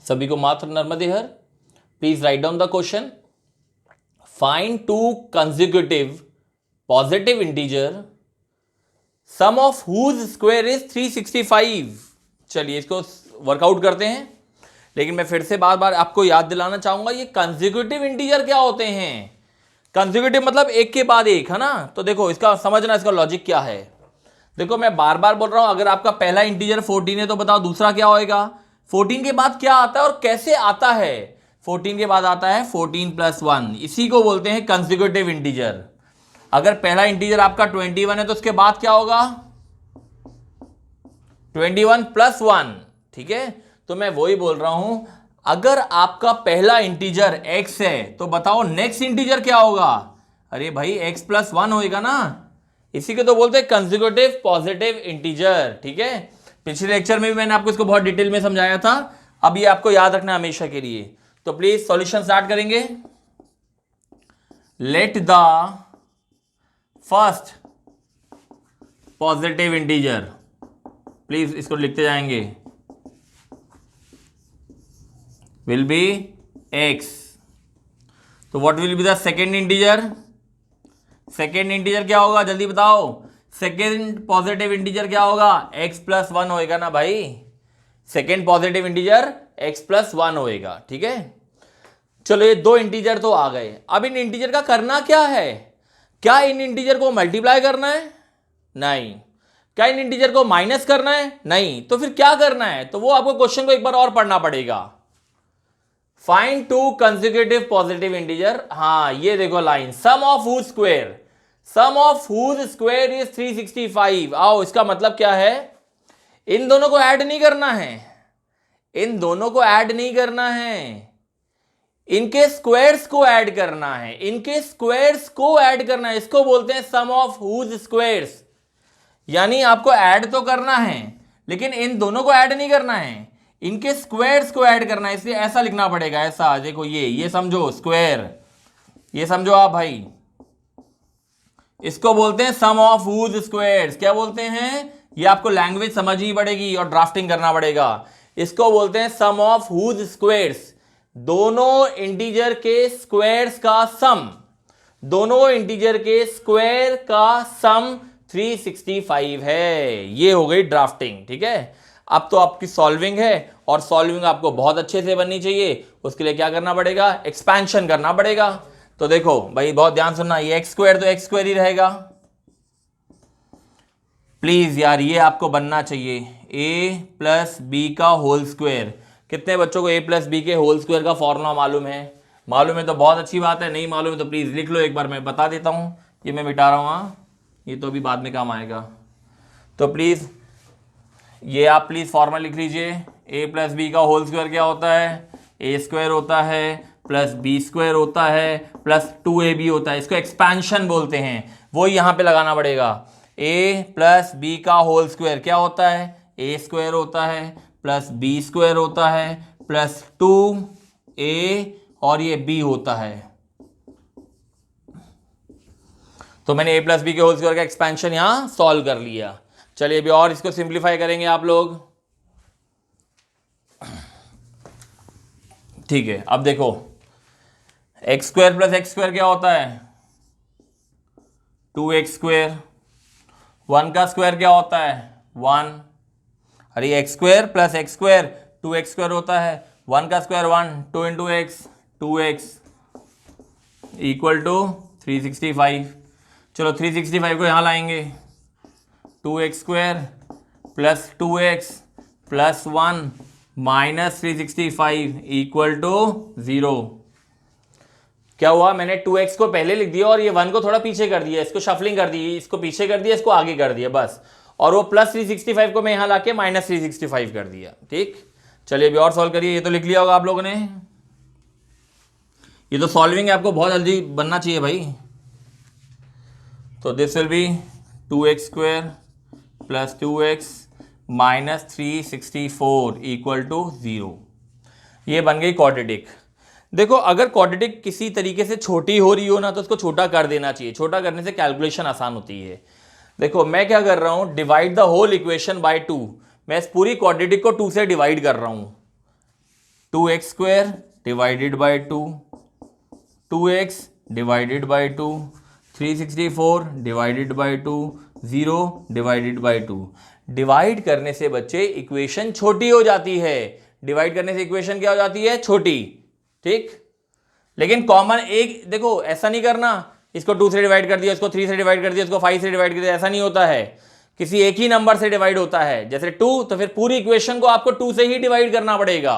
सभी को मात्र नर्मदे हर। Please write down the question. Find two consecutive positive integer sum of whose square is 365। चलिए इसको वर्कआउट करते हैं, लेकिन मैं फिर से बार बार आपको याद दिलाना चाहूंगा ये कंसेक्यूटिव इंटीजर क्या होते हैं। कंसेक्यूटिव मतलब एक के बाद एक, है ना। तो देखो इसका समझना, इसका लॉजिक क्या है। देखो मैं बार बार बोल रहा हूं, अगर आपका पहला इंटीजर 14 है तो बताओ दूसरा क्या होएगा। 14 के बाद क्या आता है और कैसे आता है। 14 के बाद आता है 14 + 1, इसी को बोलते हैं कंसेक्यूटिव इंटीजर। अगर पहला इंटीजर आपका 21 है तो उसके बाद क्या होगा 21 + 1, ठीक है। तो मैं वही बोल रहा हूं, अगर आपका पहला इंटीजर x है तो बताओ नेक्स्ट इंटीजर क्या होगा। अरे भाई x + 1 होएगा ना, इसी को तो बोलते हैं कंसेक्यूटिव पॉजिटिव इंटीजर, ठीक है। पिछले लेक्चर में भी मैंने आपको इसको बहुत डिटेल में समझाया था, अब ये आपको याद रखना हमेशा के लिए। तो प्लीज सॉल्यूशन स्टार्ट करेंगे। Let the first positive integer, please इसको लिखते जाएंगे, विल बी x। तो what will be the second integer. Second integer क्या होगा जल्दी बताओ। सेकेंड पॉजिटिव इंटीजर क्या होगा x + 1 होएगा ना भाई। सेकेंड पॉजिटिव इंटीजर x + 1 होएगा, ठीक है। चलो ये दो इंटीजर तो आ गए, अब इन इंटीजर का करना क्या है। क्या इन इंटीजर को मल्टीप्लाई करना है, नहीं। क्या इन इंटीजर को माइनस करना है, नहीं। तो फिर क्या करना है, तो वो आपको क्वेश्चन को एक बार और पढ़ना पड़ेगा। Find two consecutive positive integer, हाँ ये देखो line, sum of whose square, sum of whose square is 365। आओ इसका मतलब क्या है, इन दोनों को ऐड नहीं करना है, इन दोनों को ऐड नहीं करना है, इनके स्क्वायर्स को ऐड करना है, इनके स्क्वायर्स को ऐड करना है। इसको बोलते हैं सम ऑफ हुज स्क्वायर्स। यानी आपको ऐड तो करना है लेकिन इन दोनों को ऐड नहीं करना है, इनके स्क्वायर्स को ऐड करना है। इसलिए ऐसा लिखना पड़ेगा, ऐसा देखो, ये समझो स्क्वायर, ये समझो आप भाई। इसको बोलते हैं सम ऑफ हुज स्क्वायर्स। क्या बोलते हैं, ये आपको लैंग्वेज समझनी पड़ेगी और ड्राफ्टिंग करना पड़ेगा। इसको बोलते हैं सम ऑफ हुज स्क्वायर्स, दोनों इंटीजर के स्क्वायर्स का सम, दोनों इंटीजर के स्क्वायर का सम 365 है। ये हो गई ड्राफ्टिंग, ठीक है। अब तो आपकी सॉल्विंग है, और सॉल्विंग आपको बहुत अच्छे से बननी चाहिए। उसके लिए क्या करना पड़ेगा, एक्सपेंशन करना पड़ेगा। तो देखो भाई बहुत ध्यान सुनना, ये x² तो x² ही रहेगा। प्लीज यार ये आपको बनना चाहिए a + b का होल स्क्वायर। कितने बच्चों को a + b के होल स्क्वायर का फॉर्मूला मालूम है। मालूम है तो बहुत अच्छी बात है, नहीं मालूम है तो प्लीज लिख लो एक बार, मैं बता देता हूं। ये मैं मिटा रहा हूं, हाँ ये तो अभी बाद में काम आएगा। तो प्लीज ये आप प्लीज फॉर्मूला लिख लीजिए। a + b का होल स्क्वायर क्या होता है, a² होता है प्लस b² होता है प्लस 2ab होता है। इसको एक्सपेंशन बोलते हैं, वो यहां पे लगाना पड़ेगा। a + b का होल स्क्वायर क्या होता है, a² होता है प्लस b² होता है प्लस 2a और ये b होता है। तो मैंने a + b के होल स्क्वायर का एक्सपेंशन यहां सॉल्व कर लिया। चलिए अभी और इसको सिंप्लीफाई करेंगे आप लोग, ठीक है। अब देखो x² + x² क्या होता है 2x², 1 का स्क्वायर क्या होता है 1। अरे x² + x² 2x² होता है, 1 का स्क्वायर 1, 2 × x 2x = 365। चलो 365 को यहां लाएंगे, 2x² + 2x + 1 - 365 = 0। क्या हुआ, मैंने 2x को पहले लिख दिया और ये 1 को थोड़ा पीछे कर दिया, इसको शफलिंग कर दी, इसको पीछे कर दिया, इसको आगे कर दिया बस। और वो प्लस 365 को मैं यहां लाके -365 कर दिया, ठीक। चलिए अभी और सॉल्व करिए। ये तो लिख लिया होगा आप लोगों ने, ये तो सॉल्विंग है, आपको बहुत जल्दी बनना चाहिए भाई। तो this will be 2x² + 2x - 364 = 0। ये बन गई क्वाड्रेटिक। देखो अगर क्वाड्रेटिक किसी तरीके से छोटी हो रही हो ना तो उसको छोटा कर देना चाहिए, छोटा करने से कैलकुलेशन आसान होती है। देखो मैं क्या कर रहा हूं, divide the whole equation by 2। मैं इस पूरी क्वाड्रेटिक को 2 से डिवाइड कर रहा हूं। 2x² divided by 2, 2x divided by 2, 364 divided by 2, 0 divided by 2। Divide करने से बच्चे इक्वेशन छोटी हो जाती है। डिवाइड करने से इक्वेशन क्या हो जाती है? छोटी। ठीक, लेकिन कॉमन एक देखो, ऐसा नहीं करना इसको 2 से डिवाइड कर दिया, इसको 3 से डिवाइड कर दिया, इसको 5 से डिवाइड कर दिया, ऐसा नहीं होता है। किसी एक ही नंबर से डिवाइड होता है, जैसे 2, तो फिर पूरी इक्वेशन को आपको 2 से ही डिवाइड करना पड़ेगा।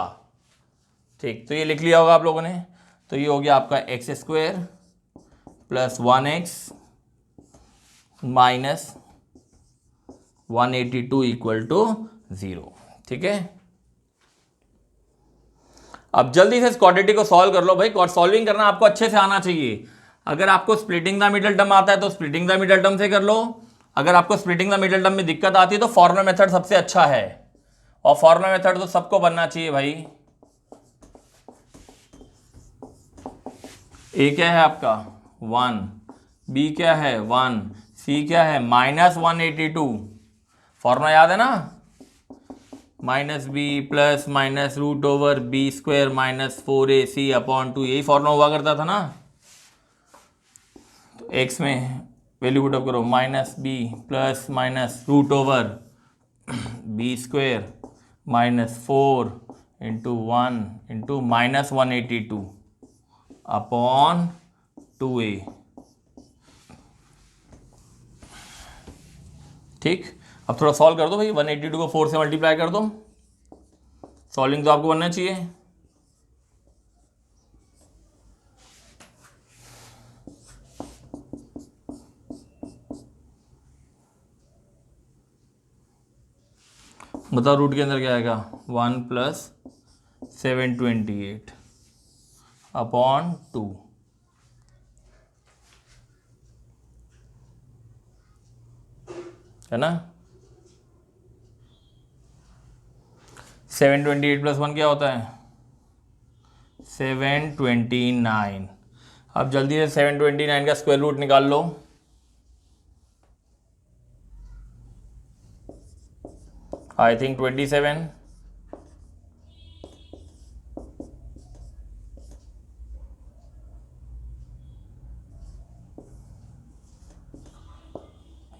ठीक, तो ये लिख लिया होगा आप लोगों ने। तो ये हो गया आपका x² plus 1x minus 182 equal to 0। ठीक है, अब जल्दी से इस क्वाड्रेटिक को सॉल्व कर लो भाई। सॉल्विंग करना आपको अच्छे से आना चाहिए। अगर आपको स्प्लिटिंग द मिडल टर्म आता है तो स्प्लिटिंग द मिडल टर्म से कर लो। अगर आपको स्प्लिटिंग द मिडल टर्म में दिक्कत आती है तो फॉर्मूला मेथड सबसे अच्छा है, और फॉर्मूला मेथड तो सबको बनना चाहिए भाई। ए क्या है आपका 1, बी क्या है 1, सी क्या है -182। फॉर्मूला याद है ना? -b plus minus root over b² minus 4ac upon 2, यही फॉर्मूला हुआ करता था ना। तो x में वैल्यू पुट अप करो, -b plus minus root over b² minus 4 into 1 into -182 upon 2a। ठीक, अब थोड़ा सॉल्व कर दो भाई। 182 को 4 से मल्टीप्लाई कर दो। सॉल्विंग तो आपको बनना चाहिए। बताओ रूट के अंदर क्या आएगा? 1 प्लस 728 अपॉन 2, है ना। 728 प्लस 1 क्या होता है? 729। अब जल्दी से 729 का स्क्वायर रूट निकाल लो। I think 27।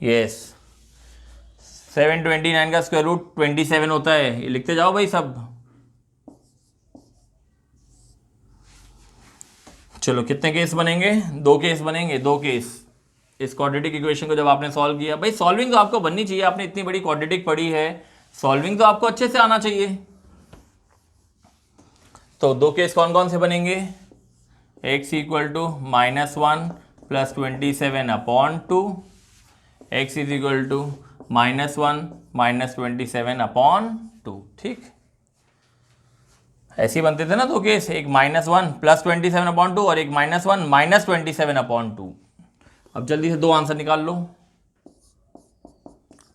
यस, 729 का स्क्वायर रूट 27 होता है। ये लिखते जाओ भाई सब। चलो कितने केस बनेंगे? 2 केस बनेंगे, 2 केस। इस क्वाड्रेटिक इक्वेशन को जब आपने सॉल्व किया, भाई सॉल्विंग तो आपको बननी चाहिए। आपने इतनी बड़ी क्वाड्रेटिक पढ़ी है, सॉल्विंग तो आपको अच्छे से आना चाहिए। तो 2 केस कौन कौन से बनेंगे? x equal to -1 plus 27 upon 2, x is equal to -1 minus 27 upon 2। ठीक, ऐसे ही बनते थे ना 2 केस, एक -1 प्लस 27 अपॉन 2 और एक -1 माइनस 27 अपॉन 2। अब जल्दी से 2 आंसर निकाल लो।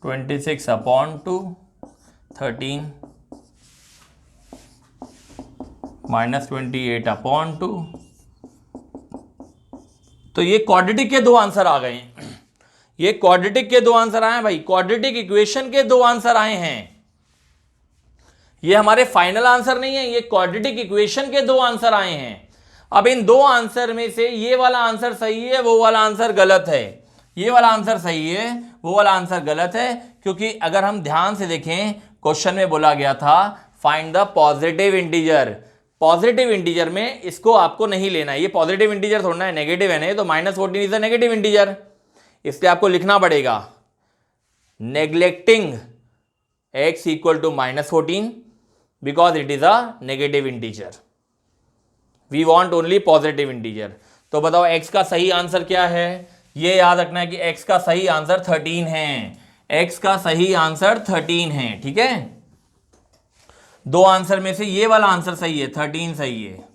26 अपॉन 2, 13 माइनस 28 अपॉन 2। तो ये क्वाड्रेटिक के 2 आंसर आ गए। ये क्वाड्रेटिक के 2 आंसर आए भाई, क्वाड्रेटिक इक्वेशन के 2 आंसर आए हैं। ये हमारे फाइनल आंसर नहीं है, ये क्वाड्रेटिक इक्वेशन के 2 आंसर आए हैं। अब इन 2 आंसर में से ये वाला आंसर सही है, वो वाला आंसर गलत है। ये वाला आंसर सही है, वो वाला आंसर गलत है, क्योंकि अगर हम ध्यान से देखें, क्वेश्चन में बोला गया था find the positive integer. Positive integer में इसको आपको नहीं लेना है। ये पॉजिटिव इंटीजर थोड़ा है, नेगेटिव है ना, तो -14 इज अ नेगेटिव इंटीजर, इसलिए आपको लिखना पड़ेगा neglecting x equal to -14 because it is a negative integer. We want only positive integer. तो बताओ x का सही आंसर क्या है? ये याद रखना है कि x का सही आंसर 13 है। x का सही आंसर 13 है। ठीक है, 2 आंसर में से ये वाला आंसर सही है, 13 सही है।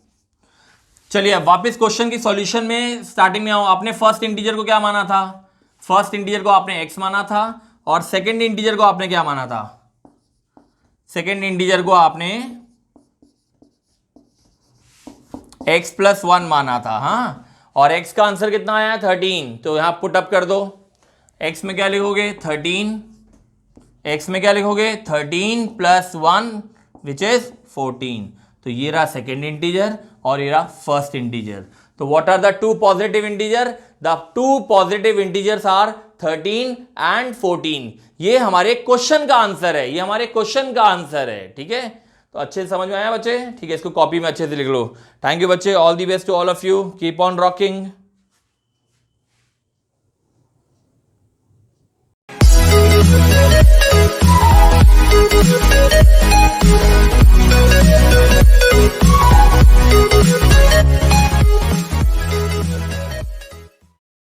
चलिए अब वापस क्वेश्चन की सॉल्यूशन में स्टार्टिंग में आओ। आपने फर्स्ट इंटीजर को क्या माना था? फर्स्ट इंटीजर को आपने x माना था, और सेकंड इंटीजर को आपने क्या माना था? सेकंड इंटीजर को आपने x प्लस 1 माना था। हाँ, और x का आंसर कितना आया? 13। तो यहां पुट अप कर दो। x में क्या लिखोगे? 13। x में क्या लिखोगे? 13 प्लस 1 विच इज 14। तो ये रहा सेकेंड इंटीजर और ये रहा फर्स्ट इंटीजर। तो what are the two positive integer? The two positive integers are 13 and 14। ये हमारे क्वेश्चन का आंसर है, ये हमारे क्वेश्चन का आंसर है। ठीक है, तो अच्छे से समझ में आया बच्चे? ठीक है, इसको कॉपी में अच्छे से लिख लो। थैंक यू बच्चे, all the best to all of you, keep on rocking.